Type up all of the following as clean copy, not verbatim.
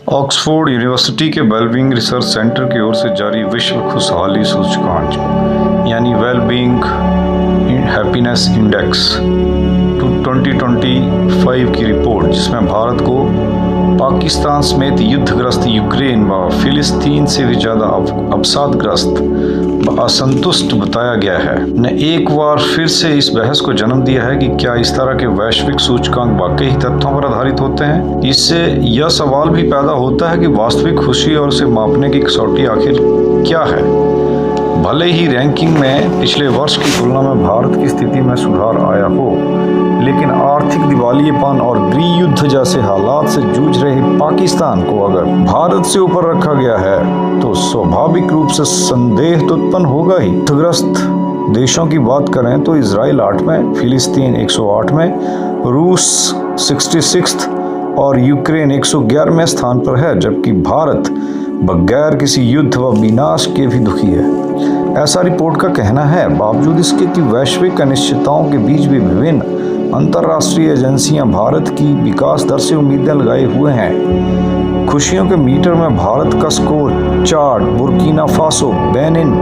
Oxford university के wellbeing research centre की ओर से जारी विश्व खुशहाली सूचकांक यानी वेलबींग हैप्पीनेस इंडेक्स 2025 की रिपोर्ट, जिसमें भारत को पाकिस्तान समेत युद्धग्रस्त यूक्रेन व फिलिस्तीन से भी ज़्यादा अवसादग्रस्त व असंतुष्ट बताया गया है, ने एक बार फिर से इस बहस को जन्म दिया है कि क्या इस तरह के वैश्विक सूचकांक वाकई ही तथ्यों पर आधारित होते हैं। इससे यह सवाल भी पैदा होता है कि वास्तविक खुशी और उसे मापने की कसौटी आखिर क्या है। भले ही रैंकिंग में पिछले वर्ष की तुलना में भारत की स्थिति में सुधार आया हो, लेकिन आर्थिक दिवालियेपन और गृह युद्ध जैसे हालात से जूझ रहे पाकिस्तान को अगर भारत से ऊपर रखा गया है तो स्वाभाविक रूप से संदेह तो उत्पन्न होगा ही। युद्धग्रस्त देशों की बात करें तो इजराइल 8वें, फिलिस्तीन 108वें, रूस 66 और यूक्रेन 111वें स्थान पर है, जबकि भारत बगैर किसी युद्ध व विनाश के भी दुखी है, ऐसा रिपोर्ट का कहना है। बावजूद इसके कि वैश्विक अनिश्चितताओं के बीच भी विभिन्न अंतर्राष्ट्रीय एजेंसियां भारत की विकास दर से उम्मीदें लगाए हुए हैं। खुशियों के मीटर में भारत का स्कोर चाड, बुर्किना फासो, बेनिन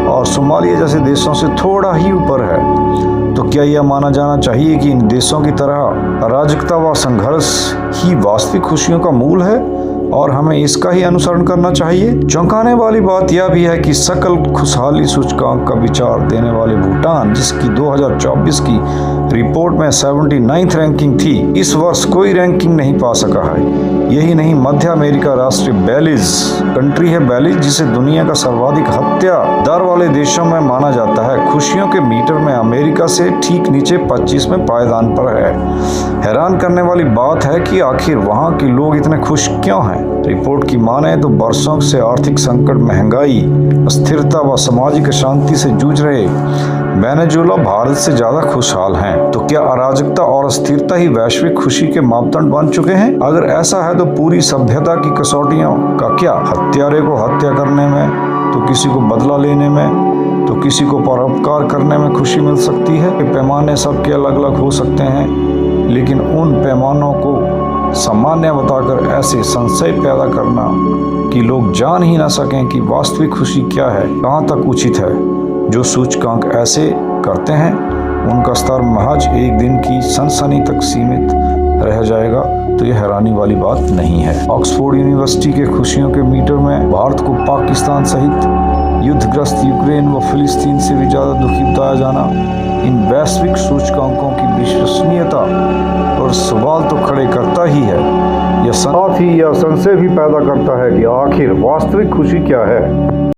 और सोमालिया जैसे देशों से थोड़ा ही ऊपर है। तो क्या यह माना जाना चाहिए कि इन देशों की तरह अराजकता व संघर्ष ही वास्तविक खुशियों का मूल है और हमें इसका ही अनुसरण करना चाहिए? चौंकाने वाली बात यह भी है कि सकल खुशहाली सूचकांक का विचार देने वाले भूटान, जिसकी 2024 की रिपोर्ट में 79th रैंकिंग थी, इस वर्ष कोई रैंकिंग नहीं पा सका है। यही नहीं, मध्य अमेरिका राष्ट्र बेलिज कंट्री है, बेलिज जिसे दुनिया का सर्वाधिक हत्या दर वाले देशों में माना जाता है, खुशियों के मीटर में अमेरिका से ठीक नीचे 25वें पायदान पर है। हैरान करने वाली बात है कि आखिर वहाँ के लोग इतने खुश क्यों हैं। रिपोर्ट की माने तो बरसों से आर्थिक संकट, महंगाई, अस्थिरता व सामाजिक अशांति से जूझ रहे वेनेजुएला भारत से ज्यादा खुशहाल हैं। तो क्या अराजकता और अस्थिरता ही वैश्विक खुशी के मापदंड बन चुके हैं? अगर ऐसा है तो पूरी सभ्यता की कसौटियों का क्या? हत्यारे को हत्या करने में, तो किसी को बदला लेने में, तो किसी को परोपकार करने में खुशी मिल सकती है। पैमाने सबके अलग अलग हो सकते हैं, लेकिन उन पैमानों को सामान्य बताकर ऐसे संशय पैदा करना कि लोग जान ही ना सकें कि वास्तविक खुशी क्या है, कहाँ तक उचित है। जो सूचकांक ऐसे करते हैं उनका स्तर महज एक दिन की सनसनी तक सीमित रह जाएगा, तो यह हैरानी वाली बात नहीं है। ऑक्सफोर्ड यूनिवर्सिटी के खुशियों के मीटर में भारत को पाकिस्तान सहित युद्धग्रस्त यूक्रेन व फिलिस्तीन से भी ज़्यादा दुखी बताया जाना इन वैश्विक सूचकांकों की विश्वसनीयता और सवाल तो खड़े करता ही है। यह साथ ही यह संशय भी पैदा करता है कि आखिर वास्तविक खुशी क्या है।